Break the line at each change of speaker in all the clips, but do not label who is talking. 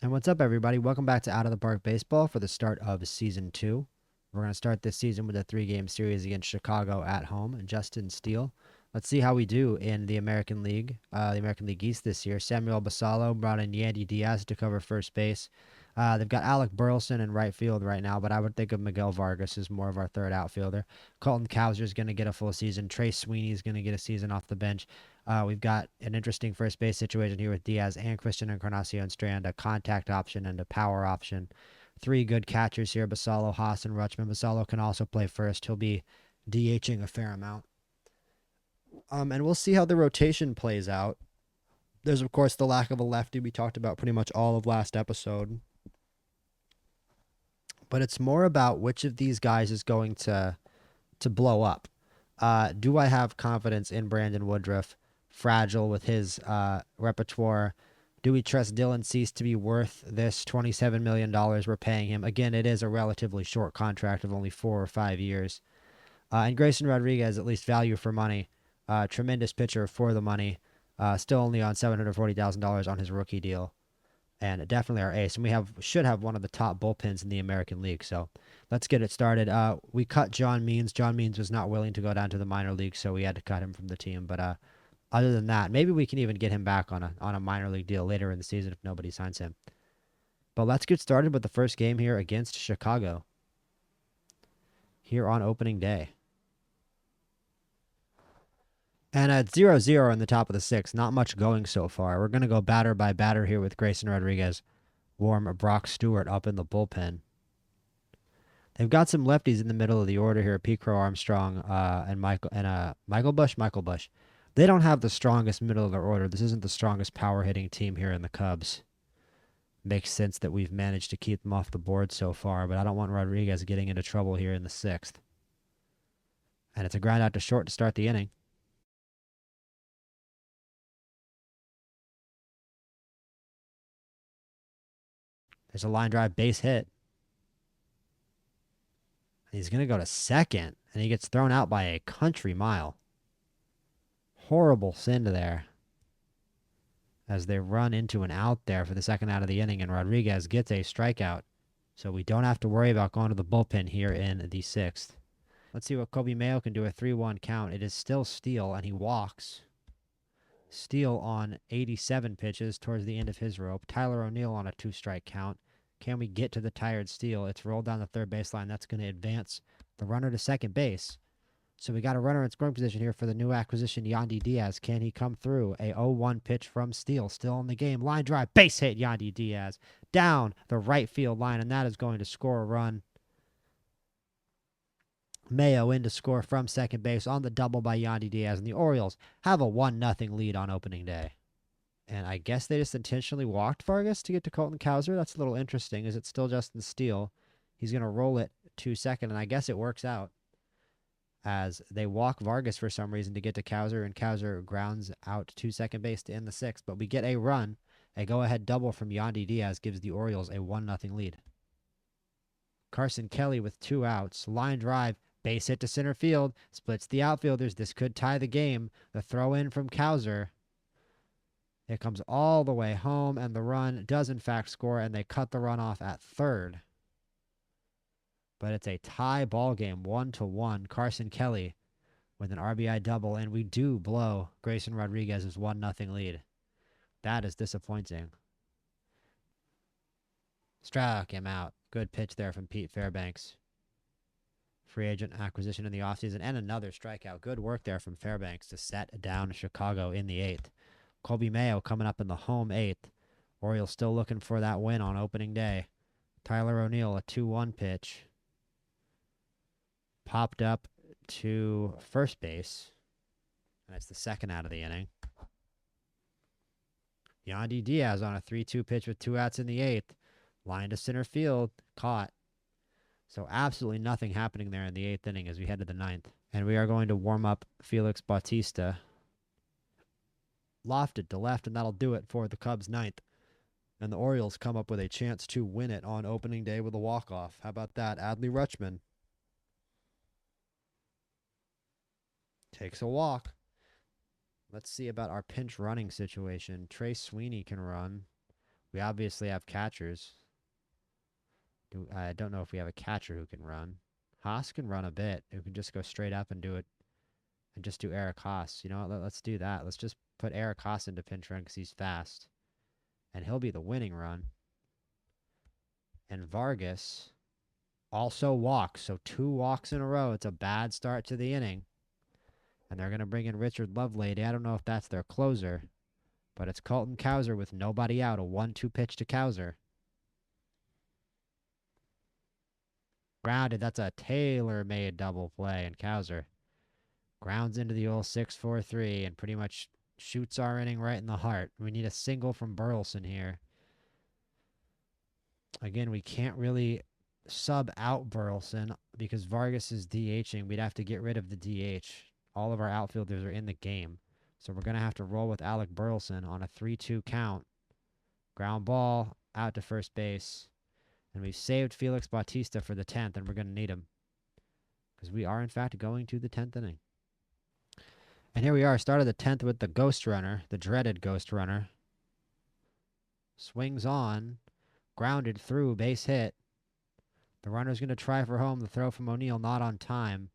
And what's up, everybody? Welcome back to Out of the Park Baseball for the start of Season 2. We're going to start this season with a 3-game series against Chicago at home and Justin Steele. Let's see how we do in the American League East this year. Samuel Basallo brought in Yandy Diaz to cover first base. They've got Alec Burleson in right field right now, but I would think of Miguel Vargas as more of our third outfielder. Colton Cowser is going to get a full season. Trey Sweeney is going to get a season off the bench. We've got an interesting first base situation here with Diaz and Christian Encarnacion Strand, a contact option and a power option. 3 good catchers here, Basallo, Haas, and Rutschman. Basallo can also play first. He'll be DHing a fair amount. And we'll see how the rotation plays out. There's, of course, the lack of a lefty we talked about pretty much all of last episode. But it's more about which of these guys is going to blow up. Do I have confidence in Brandon Woodruff? Fragile with his repertoire. Do we trust Dylan Cease to be worth this $27 million we're paying him? Again, it is a relatively short contract of only 4 or 5 years. And Grayson Rodriguez, at least value for money. Tremendous pitcher for the money. Still only on $740,000 on his rookie deal. And definitely our ace. And we should have one of the top bullpens in the American League. So let's get it started. We cut John Means. John Means was not willing to go down to the minor league, so we had to cut him from the team. But other than that, maybe we can even get him back on a minor league deal later in the season if nobody signs him. But let's get started with the first game here against Chicago here on opening day. And at 0-0 in the top of the 6th, not much going so far. We're going to go batter by batter here with Grayson Rodriguez. Warm Brock Stewart up in the bullpen. They've got some lefties in the middle of the order here. Pete Crow Armstrong and Michael Bush. Michael Bush. They don't have the strongest middle of their order. This isn't the strongest power hitting team here in the Cubs. Makes sense that we've managed to keep them off the board so far, but I don't want Rodriguez getting into trouble here in the 6th. And it's a ground out to short to start the inning. There's a line drive base hit. He's going to go to second, and he gets thrown out by a country mile. Horrible send there as they run into an out there for the second out of the inning, and Rodriguez gets a strikeout. So we don't have to worry about going to the bullpen here in the 6th. Let's see what Kobe Mayo can do. A 3-1 count. It is still Steele, and he walks. Steele on 87 pitches towards the end of his rope. Tyler O'Neill on a 2-strike count. Can we get to the tired Steele? It's rolled down the third baseline. That's going to advance the runner to second base. So we got a runner in scoring position here for the new acquisition, Yandy Diaz. Can he come through? A 0-1 pitch from Steele. Still in the game. Line drive. Base hit, Yandy Diaz. Down the right field line, and that is going to score a run. Mayo in to score from second base on the double by Yandy Diaz. And the Orioles have a 1-0 lead on opening day. And I guess they just intentionally walked Vargas to get to Colton Cowser. That's a little interesting. Is it still Justin Steele? He's going to roll it to second, and I guess it works out as they walk Vargas for some reason to get to Cowser, and Cowser grounds out to second base to end the 6th. But we get a run. A go-ahead double from Yandy Diaz gives the Orioles a 1-0 lead. Carson Kelly with 2 outs. Line drive. Base hit to center field. Splits the outfielders. This could tie the game. The throw in from Cowser. It comes all the way home, and the run does in fact score, and they cut the run off at third. But it's a tie ball game, 1-1. Carson Kelly with an RBI double, and we do blow Grayson Rodriguez's 1-0 lead. That is disappointing. Struck him out. Good pitch there from Pete Fairbanks. Free agent acquisition in the offseason, and another strikeout. Good work there from Fairbanks to set down Chicago in the 8th. Colby Mayo coming up in the home 8th. Orioles still looking for that win on opening day. Tyler O'Neill, a 2-1 pitch. Popped up to first base. And it's the second out of the inning. Yandy Diaz on a 3-2 pitch with 2 outs in the 8th. Line to center field. Caught. So absolutely nothing happening there in the 8th inning as we head to the 9th. And we are going to warm up Felix Bautista. Lofted to left, and that'll do it for the Cubs' 9th. And the Orioles come up with a chance to win it on opening day with a walk-off. How about that? Adley Rutschman takes a walk. Let's see about our pinch running situation. Trey Sweeney can run. We obviously have catchers. I don't know if we have a catcher who can run. Haas can run a bit. Who can just go straight up and do it and just do Eric Haas. You know what? Let's do that. Let's just put Eric Haas into pinch run because he's fast. And he'll be the winning run. And Vargas also walks. So 2 walks in a row. It's a bad start to the inning. And they're going to bring in Richard Lovelady. I don't know if that's their closer. But it's Colton Cowser with nobody out. A 1-2 pitch to Cowser. Grounded. That's a tailor-made double play. And Cowser grounds into the old 6-4-3 and pretty much shoots our inning right in the heart. We need a single from Burleson here. Again, we can't really sub out Burleson because Vargas is DHing. We'd have to get rid of the DH. All of our outfielders are in the game. So we're going to have to roll with Alec Burleson on a 3-2 count. Ground ball out to first base. And we've saved Felix Bautista for the 10th, and we're going to need him. Because we are, in fact, going to the 10th inning. And here we are, started the 10th with the ghost runner, the dreaded ghost runner. Swings on, grounded through, base hit. The runner's going to try for home. The throw from O'Neill not on time.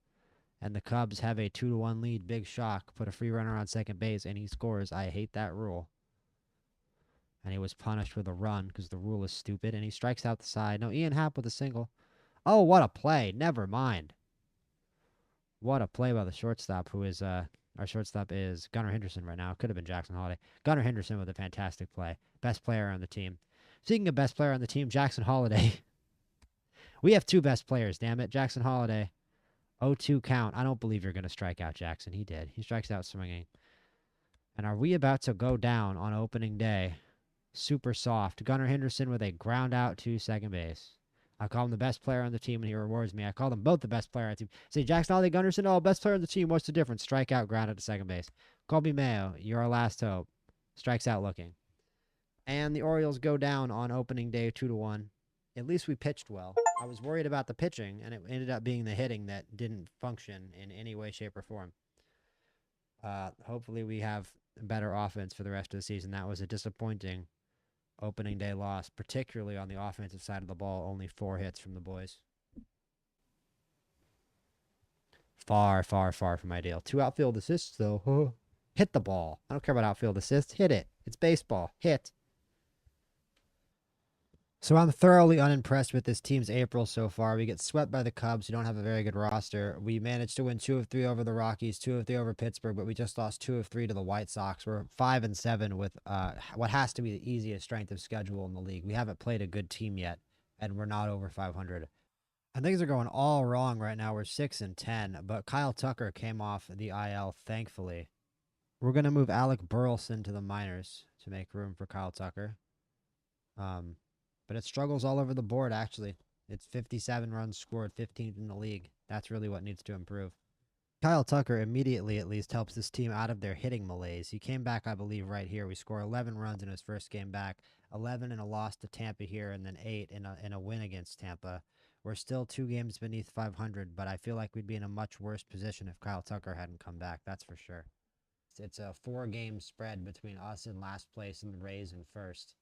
And the Cubs have a 2-1 lead. Big shock. Put a free runner on second base, and he scores. I hate that rule. And he was punished with a run because the rule is stupid. And he strikes out the side. No, Ian Happ with a single. Oh, what a play. Never mind. What a play by the shortstop, who is... Our shortstop is Gunnar Henderson right now. Could have been Jackson Holiday. Gunnar Henderson with a fantastic play. Best player on the team. Speaking of best player on the team, Jackson Holiday. We have 2 best players, damn it. Jackson Holiday. 0-2 count. I don't believe you're going to strike out Jackson. He did. He strikes out swinging. And are we about to go down on opening day? Super soft. Gunnar Henderson with a ground out to second base. I call him the best player on the team, and he rewards me. I call them both the best player on the team. Say, Jackson Holiday, Gunnarsson, oh, best player on the team. What's the difference? Strikeout, ground out to second base. Colby Mayo, you're our last hope. Strikes out looking. And the Orioles go down on opening day 2-1. At least we pitched well. I was worried about the pitching, and it ended up being the hitting that didn't function in any way, shape, or form. Hopefully we have better offense for the rest of the season. That was a disappointing opening day loss, particularly on the offensive side of the ball. Only 4 hits from the boys. Far, far, far from ideal. 2 outfield assists, though. Hit the ball. I don't care about outfield assists. Hit it. It's baseball. Hit. So I'm thoroughly unimpressed with this team's April so far. We get swept by the Cubs, who don't have a very good roster. We managed to win 2 of 3 over the Rockies, 2 of 3 over Pittsburgh, but we just lost 2 of 3 to the White Sox. We're 5-7 with what has to be the easiest strength of schedule in the league. We haven't played a good team yet, and we're not over 500. And things are going all wrong right now. We're 6-10, but Kyle Tucker came off the IL, thankfully. We're going to move Alec Burleson to the minors to make room for Kyle Tucker. But it struggles all over the board, actually. It's 57 runs scored, 15th in the league. That's really what needs to improve. Kyle Tucker immediately, at least, helps this team out of their hitting malaise. He came back, I believe, right here. We score 11 runs in his first game back, 11 in a loss to Tampa here, and then 8 in a win against Tampa. We're still 2 games beneath 500, but I feel like we'd be in a much worse position if Kyle Tucker hadn't come back. That's for sure. It's a 4-game spread between us in last place and the Rays in first.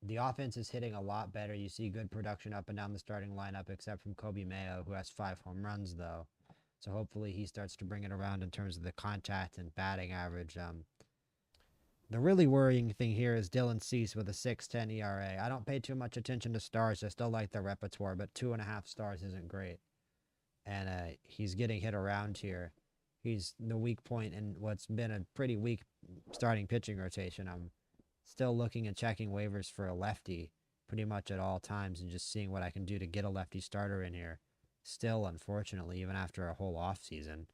The offense is hitting a lot better. You see good production up and down the starting lineup, except from Kobe Mayo, who has 5 home runs, though. So hopefully he starts to bring it around in terms of the contact and batting average. The really worrying thing here is Dylan Cease with a 6.10 ERA. I don't pay too much attention to stars. I still like their repertoire, but 2.5 stars isn't great. And he's getting hit around here. He's the weak point in what's been a pretty weak starting pitching rotation. I'm still looking and checking waivers for a lefty pretty much at all times and just seeing what I can do to get a lefty starter in here. Still, unfortunately, even after a whole offseason.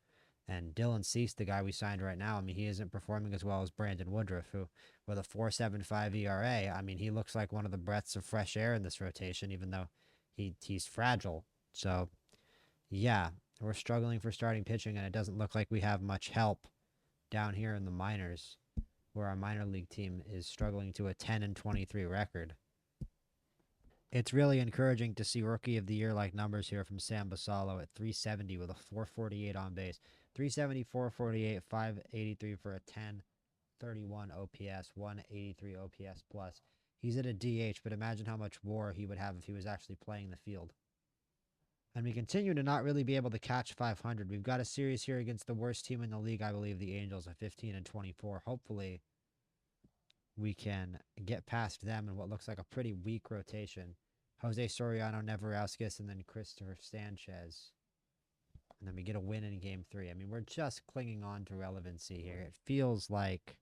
And Dylan Cease, the guy we signed right now, I mean, he isn't performing as well as Brandon Woodruff, who, with a 4.75 ERA, I mean, he looks like one of the breaths of fresh air in this rotation, even though he's fragile. So, yeah, we're struggling for starting pitching, and it doesn't look like we have much help down here in the minors, where our minor league team is struggling to a 10-23 record. It's really encouraging to see Rookie of the Year-like numbers here from Sam Basallo at 370 with a 448 on base. 370, 448, 583 for a 10. 131 OPS, 183 OPS plus. He's at a DH, but imagine how much WAR he would have if he was actually playing the field. And we continue to not really be able to catch 500. We've got a series here against the worst team in the league, I believe, the Angels, at 15-24. Hopefully, we can get past them in what looks like a pretty weak rotation. Jose Soriano, Neverauskas, and then Christopher Sanchez. And then we get a win in game 3. I mean, we're just clinging on to relevancy here. It feels like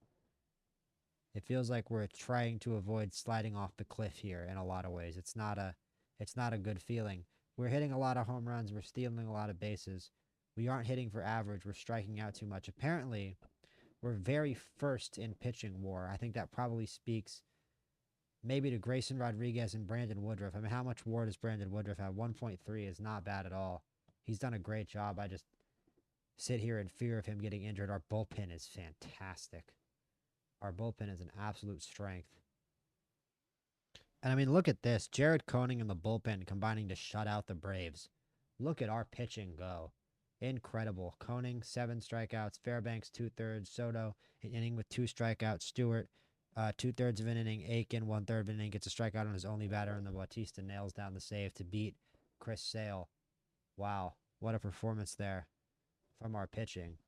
we're trying to avoid sliding off the cliff here in a lot of ways. It's not a good feeling. We're hitting a lot of home runs. We're stealing a lot of bases. We aren't hitting for average. We're striking out too much. Apparently, we're very first in pitching WAR. I think that probably speaks maybe to Grayson Rodriguez and Brandon Woodruff. I mean, how much WAR does Brandon Woodruff have? 1.3 is not bad at all. He's done a great job. I just sit here in fear of him getting injured. Our bullpen is fantastic. Our bullpen is an absolute strength. And I mean, look at this. Jared Koenig and the bullpen combining to shut out the Braves. Look at our pitching go. Incredible. Koenig, 7 strikeouts. Fairbanks, 2/3. Soto, an inning with 2 strikeouts. Stewart, 2/3 of an inning. Aiken, 1/3 of an inning. Gets a strikeout on his only batter, and the Bautista nails down the save to beat Chris Sale. Wow. What a performance there from our pitching.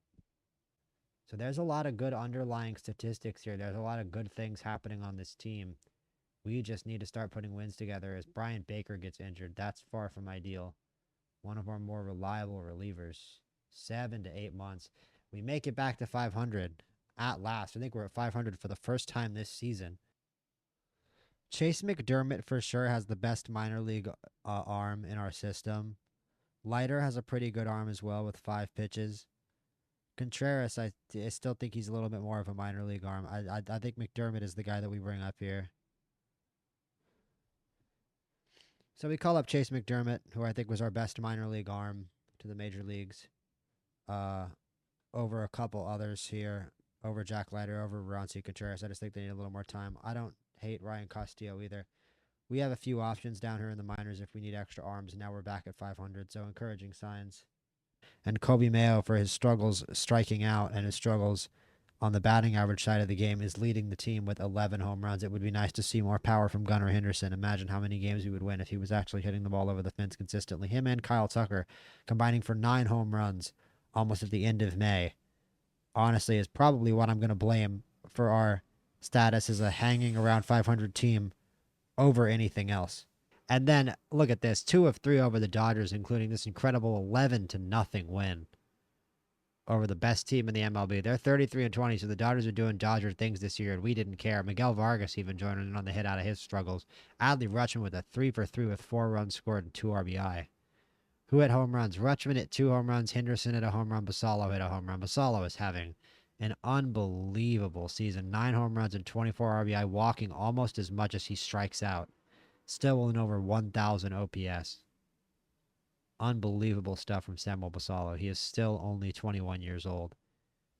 So there's a lot of good underlying statistics here. There's a lot of good things happening on this team. We just need to start putting wins together as Brian Baker gets injured. That's far from ideal. One of our more reliable relievers. 7 to 8 months. We make it back to 500 at last. I think we're at 500 for the first time this season. Chase McDermott for sure has the best minor league arm in our system. Leiter has a pretty good arm as well with 5 pitches. Contreras, I still think he's a little bit more of a minor league arm. I think McDermott is the guy that we bring up here. So we call up Chase McDermott, who I think was our best minor league arm to the major leagues, over a couple others here, over Jack Leiter, over Roansy Contreras. I just think they need a little more time. I don't hate Ryan Castillo either. We have a few options down here in the minors if we need extra arms. Now we're back at 500, so encouraging signs. And Kobe Mayo, for his struggles striking out and his struggles on the batting average side of the game, is leading the team with 11 home runs. It would be nice to see more power from Gunnar Henderson. Imagine how many games we would win if he was actually hitting the ball over the fence consistently. Him and Kyle Tucker combining for 9 home runs almost at the end of May, honestly, is probably what I'm going to blame for our status as a hanging around 500 team over anything else. And then look at this, 2 of 3 over the Dodgers, including this incredible 11-0 win over the best team in the MLB. They're 33-20, so the Dodgers are doing Dodger things this year, and we didn't care. Miguel Vargas even joining in on the hit out of his struggles. Adley Rutschman with a 3-for-3 with 4 runs scored and 2 RBI. Who hit home runs? Rutschman hit 2 home runs. Henderson hit a home run. Basallo hit a home run. Basallo is having an unbelievable season. 9 home runs and 24 RBI, walking almost as much as he strikes out. Still in over 1,000 OPS. Unbelievable stuff from Samuel Basallo. He is still only 21 years old,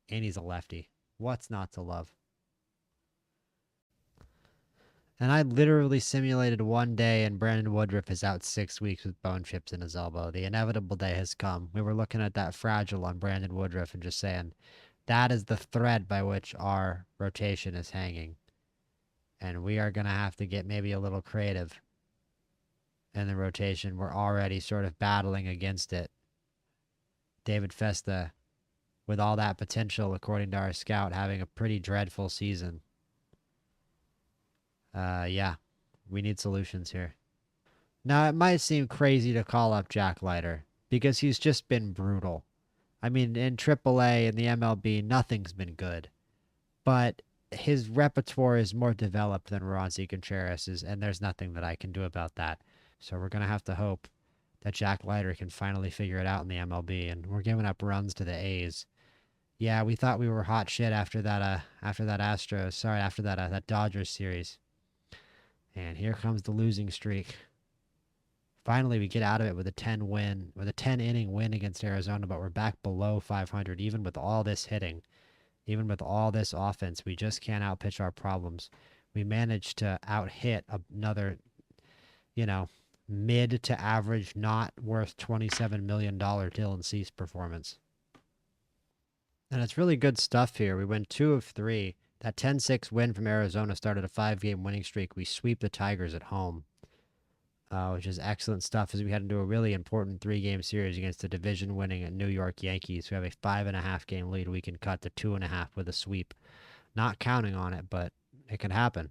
and he's a lefty. What's not to love? And I literally simulated one day, and Brandon Woodruff is out 6 weeks with bone chips in his elbow. The inevitable day has come. We were looking at that fragile on Brandon Woodruff and just saying, that is the thread by which our rotation is hanging. And we are going to have to get maybe a little creative in the rotation. We're already sort of battling against it. David Festa, with all that potential, according to our scout, having a pretty dreadful season. Yeah, we need solutions here. Now, it might seem crazy to call up Jack Leiter because he's just been brutal. I mean, in AAA and the MLB, nothing's been good. But his repertoire is more developed than Roansy Contreras', and there's nothing that I can do about that. So we're going to have to hope that Jack Leiter can finally figure it out in the MLB, and we're giving up runs to the A's. Yeah, we thought we were hot shit after that that Dodgers series. And here comes the losing streak. Finally, we get out of it with a 10-inning win against Arizona, but we're back below 500, even with all this hitting. Even with all this offense, we just can't outpitch our problems. We managed to out-hit another, mid to average, not worth $27 million Dylan Cease performance. And it's really good stuff here. We went 2 of 3. That 10-6 win from Arizona started a 5-game winning streak. We sweep the Tigers at home, which is excellent stuff as we head into a really important 3-game series against the division-winning New York Yankees, who have a 5.5-game lead. We can cut to 2.5 with a sweep. Not counting on it, but it can happen.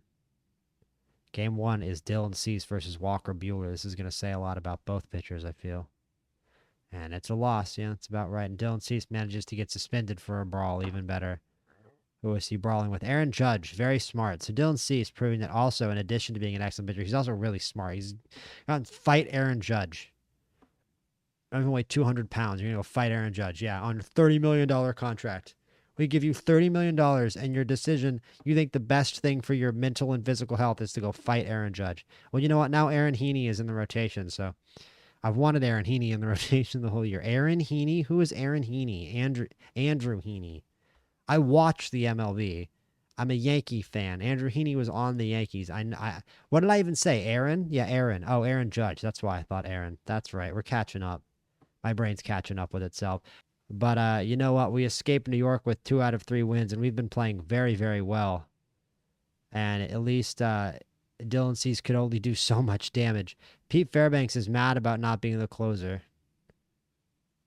Game 1 is Dylan Cease versus Walker Buehler. This is going to say a lot about both pitchers, I feel. And it's a loss. Yeah, that's about right. And Dylan Cease manages to get suspended for a brawl, even better. Who was he brawling with? Aaron Judge, very smart. So Dylan Cease proving that also, in addition to being an excellent pitcher, he's also really smart. He's going to fight Aaron Judge. Even weigh 200 pounds. You're going to go fight Aaron Judge. Yeah, on a $30 million contract. We give you $30 million, and your decision, you think the best thing for your mental and physical health is to go fight Aaron Judge. Well, you know what? Now Aaron Heaney is in the rotation, so I've wanted Aaron Heaney in the rotation the whole year. Aaron Heaney? Who is Aaron Heaney? Andrew Heaney. I watch the MLB. I'm a Yankee fan. Andrew Heaney was on the Yankees. What did I even say? Aaron? Yeah, Aaron. Oh, Aaron Judge. That's why I thought Aaron. That's right. We're catching up. My brain's catching up with itself. But you know what? We escaped New York with 2 out of 3 wins, and we've been playing very, very well. And at least Dylan Cease could only do so much damage. Pete Fairbanks is mad about not being the closer.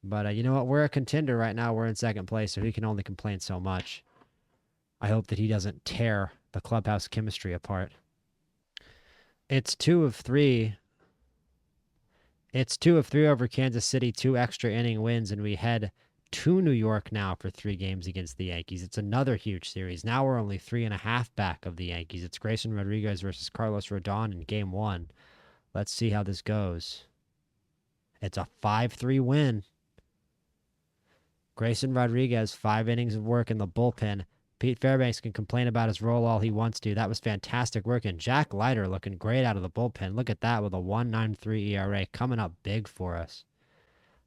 But you know what? We're a contender right now. We're in second place, so he can only complain so much. I hope that he doesn't tear the clubhouse chemistry apart. It's 2 of 3. It's 2 of 3 over Kansas City, 2 extra inning wins, and we head to New York now for 3 games against the Yankees. It's another huge series. Now we're only 3.5 back of the Yankees. It's Grayson Rodriguez versus Carlos Rodon in game 1. Let's see how this goes. It's a 5-3 win. Grayson Rodriguez, 5 innings of work in the bullpen. Pete Fairbanks can complain about his role all he wants to. That was fantastic work. And Jack Leiter looking great out of the bullpen. Look at that with a 1.93 ERA coming up big for us.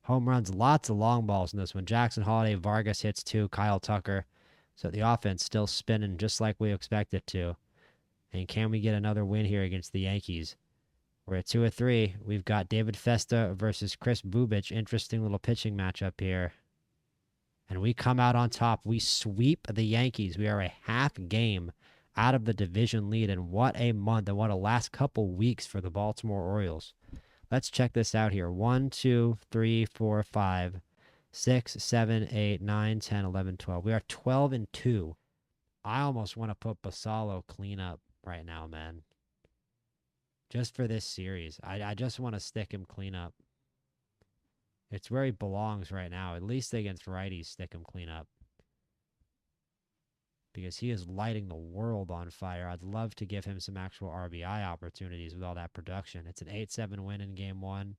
Home runs, lots of long balls in this one. Jackson Holiday, Vargas hits 2, Kyle Tucker. So the offense still spinning just like we expect it to. And can we get another win here against the Yankees? We're at 2 of 3. We've got David Festa versus Chris Bubich. Interesting little pitching matchup here. And we come out on top. We sweep the Yankees. We are a half game out of the division lead. And what a month and what a last couple weeks for the Baltimore Orioles. Let's check this out here. 1, 2, 3, 4, 5, 6, 7, 8, 9, 10, 11, 12. We are 12-2. I almost want to put Basallo cleanup right now, man. Just for this series. I just want to stick him cleanup. It's where he belongs right now. At least against righties, stick him cleanup. Because he is lighting the world on fire. I'd love to give him some actual RBI opportunities with all that production. It's an 8-7 win in game 1.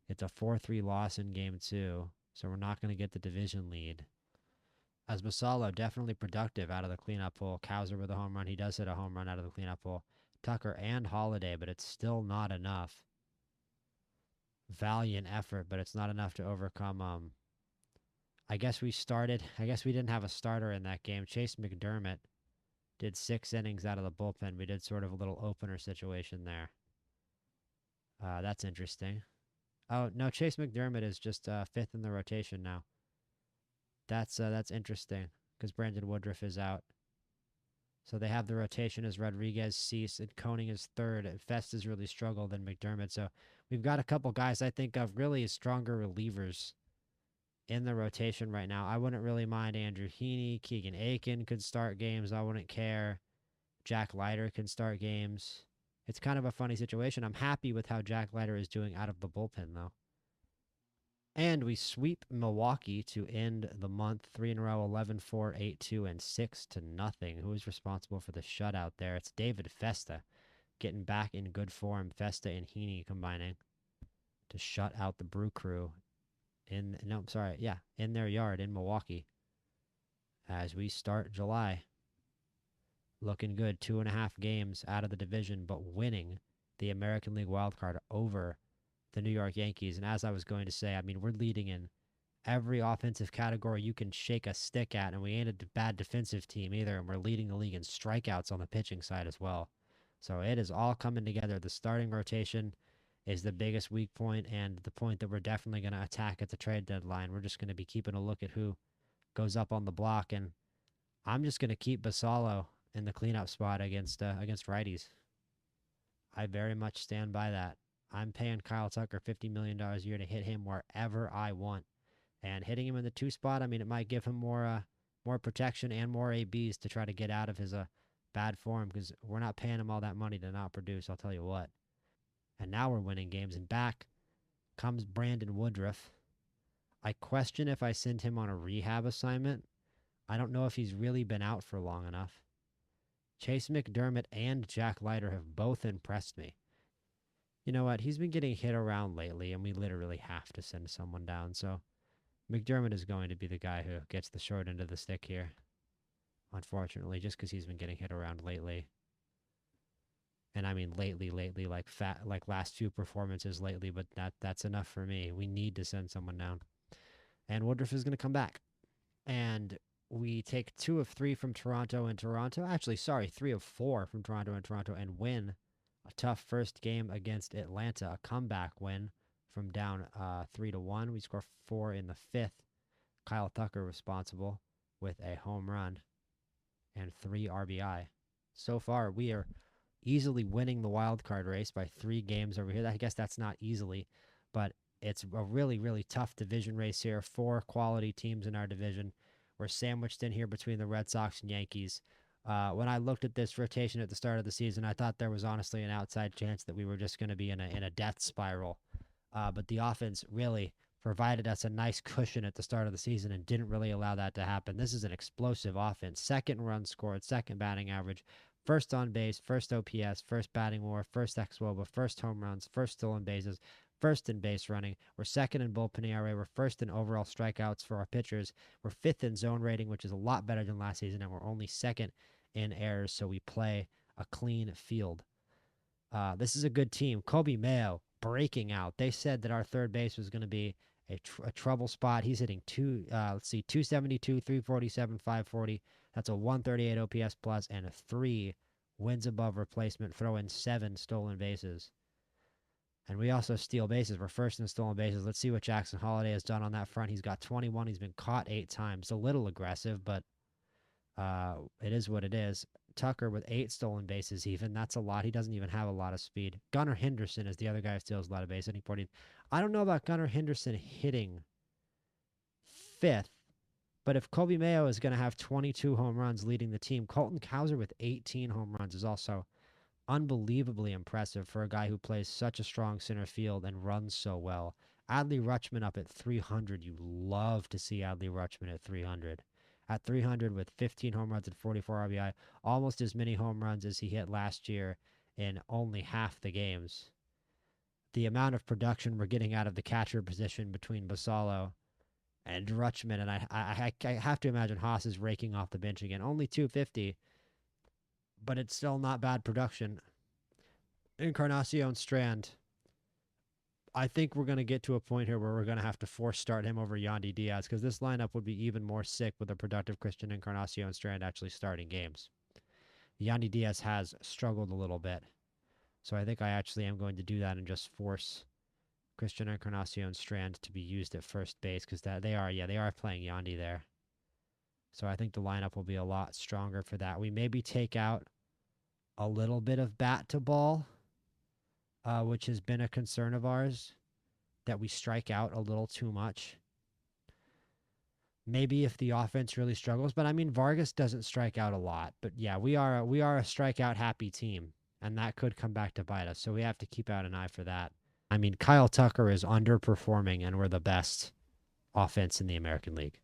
It's a 4-3 loss in game 2. So we're not going to get the division lead. As Basallo, definitely productive out of the cleanup hole. Cowser with a home run. He does hit a home run out of the cleanup hole. Tucker and Holiday, but it's still not enough. Valiant effort, but it's not enough to overcome. I guess we didn't have a starter in that game. Chase McDermott did 6 innings out of the bullpen. We did sort of a little opener situation there. That's interesting. Oh, no, Chase McDermott is just 5th in the rotation now. That's interesting because Brandon Woodruff is out. So they have the rotation as Rodriguez, Cease, and Koenig is 3rd. Fest has really struggled than McDermott. So we've got a couple guys I think of really stronger relievers in the rotation right now. I wouldn't really mind Andrew Heaney. Keegan Aiken could start games. I wouldn't care. Jack Leiter can start games. It's kind of a funny situation. I'm happy with how Jack Leiter is doing out of the bullpen, though. And we sweep Milwaukee to end the month 3 in a row, 11-4, 8-2, and 6-0. Who is responsible for the shutout there? It's David Festa getting back in good form. Festa and Heaney combining to shut out the Brew Crew in their yard in Milwaukee as we start July. Looking good. 2.5 games out of the division, but winning the American League wildcard over the New York Yankees. And as I was going to say, I mean, we're leading in every offensive category you can shake a stick at, and we ain't a bad defensive team either, and we're leading the league in strikeouts on the pitching side as well. So it is all coming together. The starting rotation is the biggest weak point and the point that we're definitely going to attack at the trade deadline. We're just going to be keeping a look at who goes up on the block, and I'm just going to keep Basallo in the cleanup spot against righties. I very much stand by that. I'm paying Kyle Tucker $50 million a year to hit him wherever I want. And hitting him in the 2 spot, I mean, it might give him more protection and more ABs to try to get out of his bad form, because we're not paying him all that money to not produce, I'll tell you what. And now we're winning games. And back comes Brandon Woodruff. I question if I send him on a rehab assignment. I don't know if he's really been out for long enough. Chase McDermott and Jack Leiter have both impressed me. You know what? He's been getting hit around lately, and we literally have to send someone down. So McDermott is going to be the guy who gets the short end of the stick here, unfortunately, just because he's been getting hit around lately. And I mean lately, like last few performances lately, but that's enough for me. We need to send someone down. And Woodruff is going to come back. And we take 2 of 3 from Toronto and Toronto. Actually, sorry, 3 of 4 from Toronto and Toronto, and win a tough first game against Atlanta, a comeback win from down 3-1. We score 4 in the 5th. Kyle Tucker responsible with a home run and 3 RBI. So far, we are easily winning the wild card race by 3 games over here. I guess that's not easily, but it's a really, really tough division race here. 4 quality teams in our division. We're sandwiched in here between the Red Sox and Yankees. When I looked at this rotation at the start of the season, I thought there was honestly an outside chance that we were just going to be in a death spiral. But the offense really provided us a nice cushion at the start of the season and didn't really allow that to happen. This is an explosive offense. 2nd runs scored, 2nd batting average, 1st on base, 1st OPS, 1st batting WAR, 1st xWOBA, 1st home runs, 1st stolen bases, 1st in base running. We're 2nd in bullpen ERA. We're 1st in overall strikeouts for our pitchers. We're 5th in zone rating, which is a lot better than last season, and we're only 2nd in errors, so we play a clean field. This is a good team. Kobe Mayo breaking out. They said that our third base was going to be a trouble spot. He's hitting 272, 347, 540. That's a 138 OPS plus and a 3 wins above replacement. Throw in 7 stolen bases. And we also steal bases. We're 1st in stolen bases. Let's see what Jackson Holiday has done on that front. He's got 21. He's been caught 8 times. A little aggressive, but it is what it is. Tucker with 8 stolen bases even. That's a lot. He doesn't even have a lot of speed. Gunnar Henderson is the other guy who steals a lot of bases. Hitting 14. I don't know about Gunnar Henderson hitting 5th, but if Kobe Mayo is going to have 22 home runs leading the team, Colton Cowser with 18 home runs is also unbelievably impressive for a guy who plays such a strong center field and runs so well. Adley Rutschman up at 300. You love to see Adley Rutschman at 300. At 300 with 15 home runs and 44 RBI, almost as many home runs as he hit last year in only half the games. The amount of production we're getting out of the catcher position between Basallo and Rutschman, and I have to imagine Haas is raking off the bench again. Only 250, but it's still not bad production. Encarnacion Strand, I think we're going to get to a point here where we're going to have to force start him over Yandy Diaz, because this lineup would be even more sick with a productive Christian Encarnacion Strand actually starting games. Yandy Diaz has struggled a little bit, so I think I actually am going to do that and just force Christian Encarnacion Strand to be used at first base, because they are playing Yandy there. So I think the lineup will be a lot stronger for that. We maybe take out a little bit of bat to ball, which has been a concern of ours, that we strike out a little too much. Maybe if the offense really struggles, but I mean, Vargas doesn't strike out a lot. But yeah, we are a strikeout happy team, and that could come back to bite us. So we have to keep out an eye for that. I mean, Kyle Tucker is underperforming, and we're the best offense in the American League.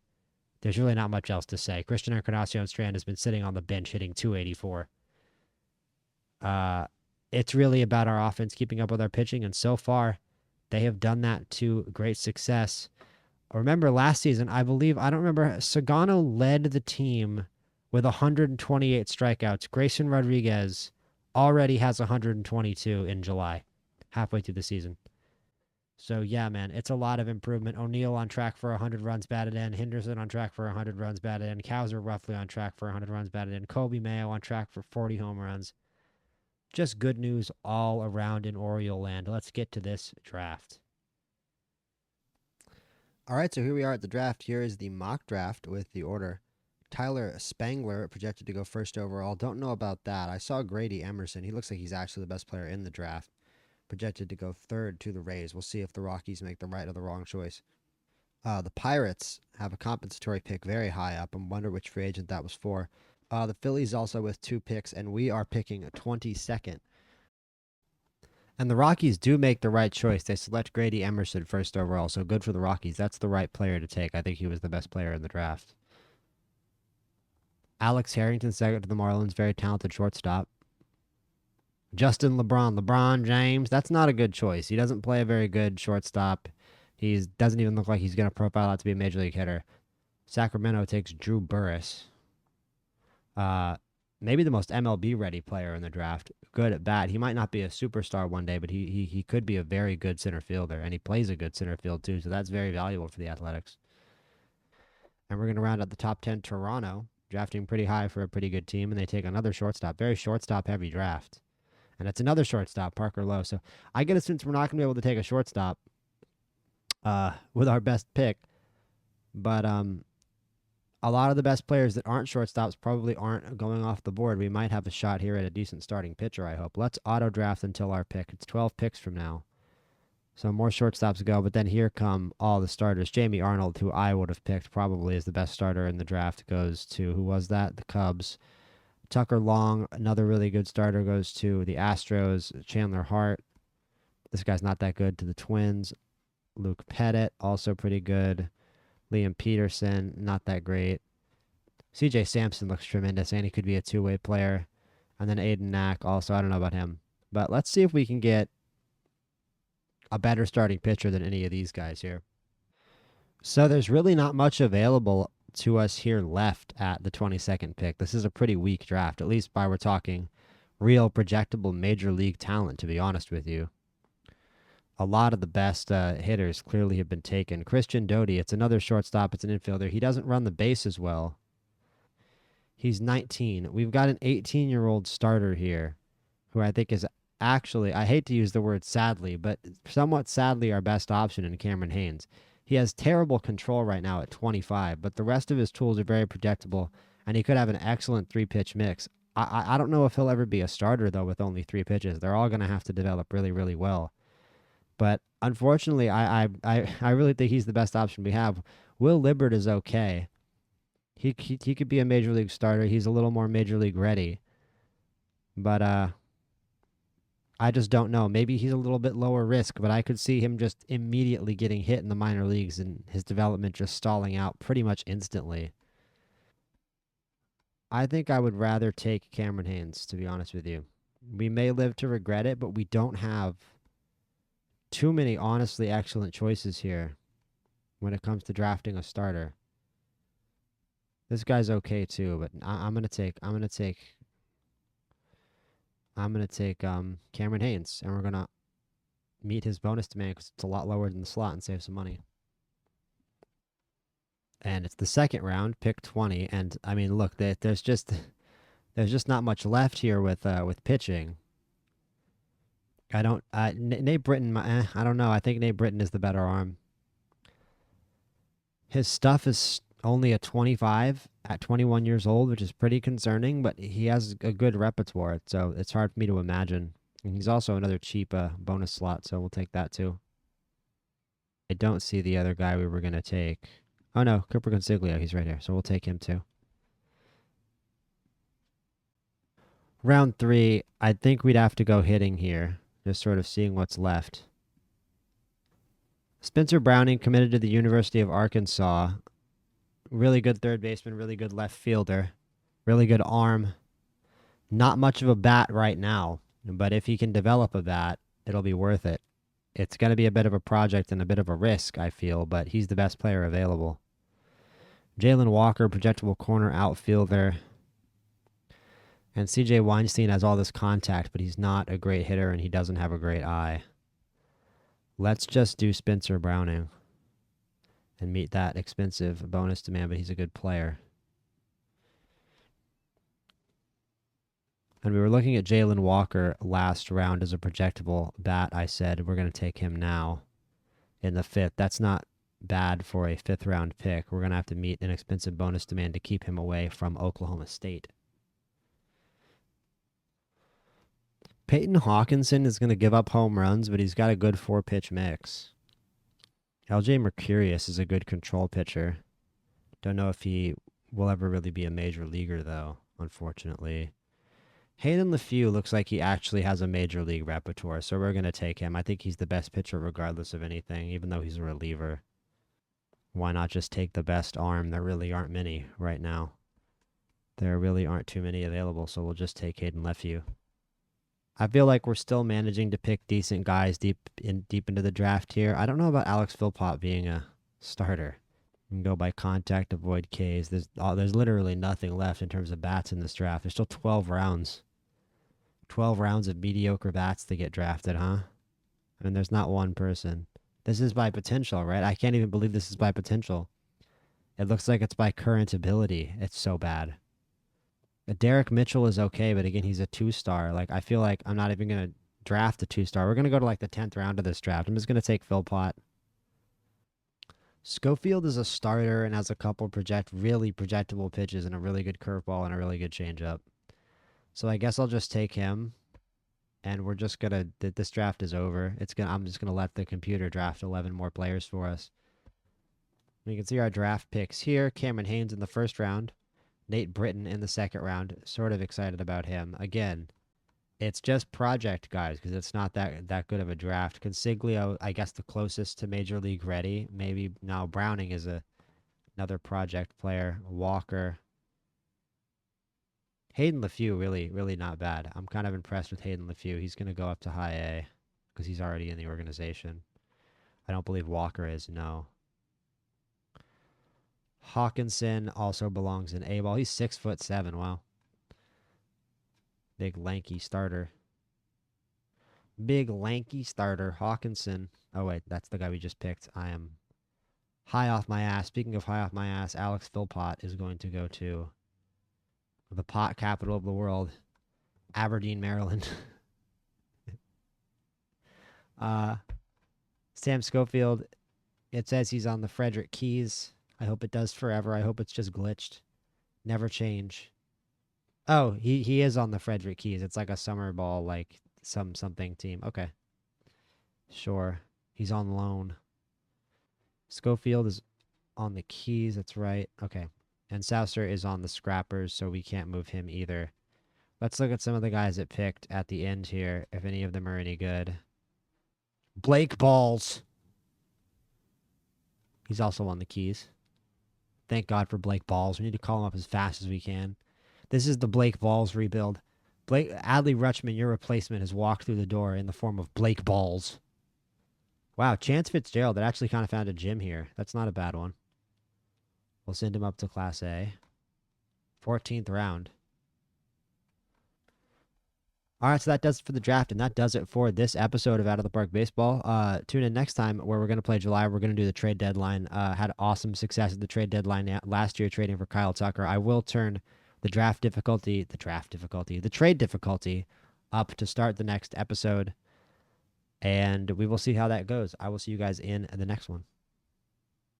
There's really not much else to say. Christian Encarnacion Strand has been sitting on the bench hitting 284. It's really about our offense keeping up with our pitching, and so far, they have done that to great success. Remember last season, I don't remember, Sagano led the team with 128 strikeouts. Grayson Rodriguez already has 122 in July, halfway through the season. So, yeah, man, it's a lot of improvement. O'Neill on track for 100 runs batted in. Henderson on track for 100 runs batted in. Cowser roughly on track for 100 runs batted in. Kobe Mayo on track for 40 home runs. Just good news all around in Oriole land. Let's get to this draft. All right, so here we are at the draft. Here is the mock draft with the order Tyler Spangler projected to go first overall. Don't know about that. I saw Grady Emerson. He looks like he's actually the best player in the draft. Projected to go third to the Rays. We'll see if the Rockies make the right or the wrong choice. The Pirates have a compensatory pick very high up. I wonder which free agent that was for. The Phillies also with 2 picks, and we are picking a 22nd. And the Rockies do make the right choice. They select Grady Emerson first overall, so good for the Rockies. That's the right player to take. I think he was the best player in the draft. Alex Harrington, second to the Marlins, very talented shortstop. Justin LeBron James. That's not a good choice. He doesn't play a very good shortstop. He doesn't even look like he's going to profile out to be a major league hitter. Sacramento takes Drew Burress. Maybe the most MLB ready player in the draft. Good at bat. He might not be a superstar one day, but he could be a very good center fielder, and he plays a good center field too. So that's very valuable for the Athletics. And we're going to round out the top 10. Toronto, drafting pretty high for a pretty good team, and they take another shortstop. Very shortstop heavy draft. And it's another shortstop, Parker Lowe. So I get a sense we're not going to be able to take a shortstop with our best pick. But a lot of the best players that aren't shortstops probably aren't going off the board. We might have a shot here at a decent starting pitcher, I hope. Let's auto draft until our pick. It's 12 picks from now. So more shortstops to go, but then here come all the starters. Jamie Arnold, who I would have picked probably as the best starter in the draft, goes to, who was that? The Cubs. Tucker Long, another really good starter, goes to the Astros. Chandler Hart, this guy's not that good, to the Twins. Luke Pettit, also pretty good. Liam Peterson, not that great. CJ Sampson looks tremendous, and he could be a two-way player. And then Aiden Knack, also, I don't know about him. But let's see if we can get a better starting pitcher than any of these guys here. So there's really not much available to us here left at the 22nd pick. This is a pretty weak draft, at least by we're talking real projectable major league talent, to be honest with you. A lot of the best hitters clearly have been taken. Christian Doty, it's another shortstop. It's an infielder. He doesn't run the base as well. He's 19. We've got an 18-year-old starter here who I think is actually, I hate to use the word sadly, but somewhat sadly our best option in Cameron Haynes. He has terrible control right now at 25, but the rest of his tools are very projectable, and he could have an excellent 3-pitch mix. I don't know if he'll ever be a starter, though, with only 3 pitches. They're all going to have to develop really, really well. But unfortunately, I really think he's the best option we have. Will Libbert is okay. He could be a major league starter. He's a little more major league ready. But I just don't know. Maybe he's a little bit lower risk, but I could see him just immediately getting hit in the minor leagues and his development just stalling out pretty much instantly. I think I would rather take Cameron Haynes, to be honest with you. We may live to regret it, but we don't have too many honestly excellent choices here when it comes to drafting a starter. This guy's okay too, but I'm gonna take Cameron Haynes, and we're gonna meet his bonus demand because it's a lot lower than the slot and save some money. And it's the second round, pick 20, and I mean, look, there's just not much left here with pitching. Nate Britton, I don't know. I think Nate Britton is the better arm. His stuff is only a 25 at 21 years old, which is pretty concerning, but he has a good repertoire, so it's hard for me to imagine. And he's also another cheap bonus slot, so we'll take that too. I don't see the other guy we were going to take. Oh no, Cooper Consiglio, he's right here, so we'll take him too. Round 3, I think we'd have to go hitting here, just sort of seeing what's left. Spencer Browning committed to the University of Arkansas. Really good third baseman, really good left fielder, really good arm. Not much of a bat right now, but if he can develop a bat, it'll be worth it. It's going to be a bit of a project and a bit of a risk, I feel, but he's the best player available. Jalen Walker, projectable corner outfielder. And C.J. Weinstein has all this contact, but he's not a great hitter and he doesn't have a great eye. Let's just do Spencer Browning and meet that expensive bonus demand, but he's a good player. And we were looking at Jalen Walker last round as a projectable bat. I said we're going to take him now in the 5th. That's not bad for a 5th round pick. We're going to have to meet an expensive bonus demand to keep him away from Oklahoma State. Peyton Hawkinson is going to give up home runs, but he's got a good 4-pitch mix. LJ Mercurius is a good control pitcher. Don't know if he will ever really be a major leaguer, though, unfortunately. Hayden LeFew looks like he actually has a major league repertoire, so we're going to take him. I think he's the best pitcher regardless of anything, even though he's a reliever. Why not just take the best arm? There really aren't many right now. There really aren't too many available, so we'll just take Hayden LeFew. I feel like we're still managing to pick decent guys deep into the draft here. I don't know about Alex Philpott being a starter. You can go by contact, avoid Ks. There's literally nothing left in terms of bats in this draft. There's still 12 rounds. 12 rounds of mediocre bats to get drafted, huh? I mean, there's not one person. This is by potential, right? I can't even believe this is by potential. It looks like it's by current ability. It's so bad. Derek Mitchell is okay, but again, he's a 2-star. Like, I feel like I'm not even going to draft a 2-star. We're going to go to like the 10th round of this draft. I'm just going to take Philpott. Schofield is a starter and has a couple really projectable pitches and a really good curveball and a really good changeup. So I guess I'll just take him. And we're just going to, this draft is over. I'm just going to let the computer draft 11 more players for us. You can see our draft picks here. Cameron Haynes in the 1st round. Nate Britton in the 2nd round. Sort of excited about him. Again, it's just project guys because it's not that good of a draft. Consiglio, I guess the closest to Major League ready. Maybe now Browning is another project player. Walker. Hayden LeFew, really, really not bad. I'm kind of impressed with Hayden LeFew. He's going to go up to high A because he's already in the organization. I don't believe Walker is, no. Hawkinson also belongs in A-ball. He's 6'7". Wow. Big lanky starter. Big lanky starter. Hawkinson. Oh, wait. That's the guy we just picked. I am high off my ass. Speaking of high off my ass, Alex Philpott is going to go to the pot capital of the world, Aberdeen, Maryland. Sam Schofield, it says he's on the Frederick Keys. I hope it does forever. I hope it's just glitched. Never change. Oh, he is on the Frederick Keys. It's like a summer ball, like something team. Okay. Sure. He's on loan. Schofield is on the Keys. That's right. Okay. And Souser is on the Scrappers, so we can't move him either. Let's look at some of the guys that picked at the end here, if any of them are any good. Blake Balls. He's also on the Keys. Thank God for Blake Balls. We need to call him up as fast as we can. This is the Blake Balls rebuild. Adley Rutschman, your replacement, has walked through the door in the form of Blake Balls. Wow, Chance Fitzgerald that actually kind of found a gym here. That's not a bad one. We'll send him up to Class A. 14th round. All right, so that does it for the draft, and that does it for this episode of Out of the Park Baseball. Tune in next time where we're going to play July. We're going to do the trade deadline. Had awesome success at the trade deadline last year trading for Kyle Tucker. I will turn the trade difficulty up to start the next episode, and we will see how that goes. I will see you guys in the next one.